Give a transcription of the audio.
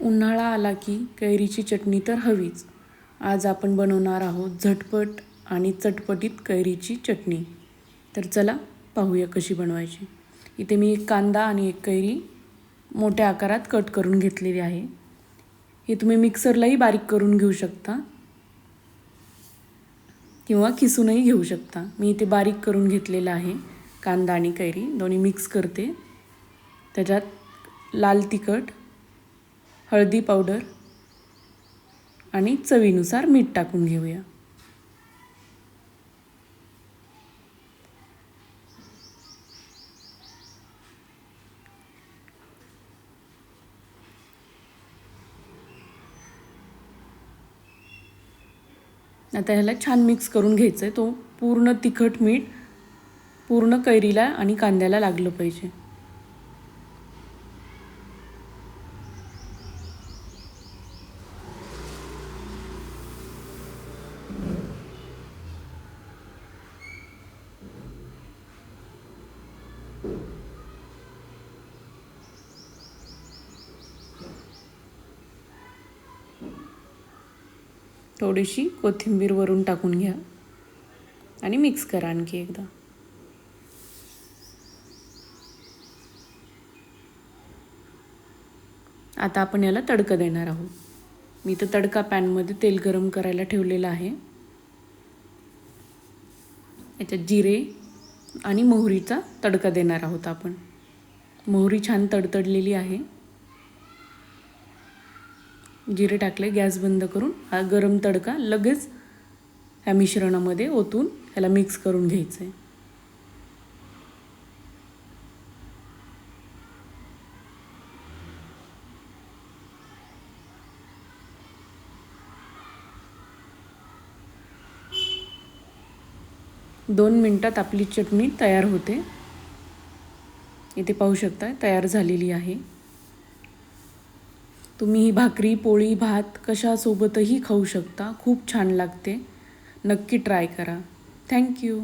उन्हाळा आला की कैरीची चटणी तर हवीच. आज आपण बनवणार आहोत झटपट आणि चटपटीत कैरीची चटणी. तर चला पाहूया कशी बनवायची. इथे मी एक कांदा आणि एक कैरी मोठ्या आकारात कट करून घेतलेली आहे. हे तुम्ही मिक्सरलाही बारीक करून घेऊ शकता किंवा किसूनही घेऊ शकता. मी इथे बारीक करून घेतलेलं आहे. कांदा आणि कैरी दोन्ही मिक्स करते. त्याच्यात लाल तिखट, हळदी पावडर आणि चवीनुसार मीठ टाकून घेऊया. आता ह्याला छान मिक्स करून घ्यायचं आहे. तो पूर्ण तिखट मीठ पूर्ण कैरीला आणि कांद्याला लागलं पाहिजे. थोडीशी कोथिंबीर वरून टाकून घ्या आणि मिक्स करा आणखी एकदा. आता आपण याला तडका देणार आहोत. मी तर तडका पॅनमध्ये तेल गरम करायला ठेवलेलं आहे. याच्यात जिरे आणि मोहरीचा तडका देणार आहोत आपण. मोहरी छान तडतडलेली आहे. जिरे टाकले, गॅस बंद करून हा गरम तडका लगेच ह्या मिश्रणामध्ये ओतून ह्याला मिक्स करून घ्यायचं आहे. दोन मिनिटात आपली चटणी तयार होते. इथे पाहू शकता तयार झालेली आहे. तुम्ही ही भाकरी, पोळी, भात कशासोबतही खाऊ शकता. खूप छान लागते. नक्की ट्राय करा. थँक्यू.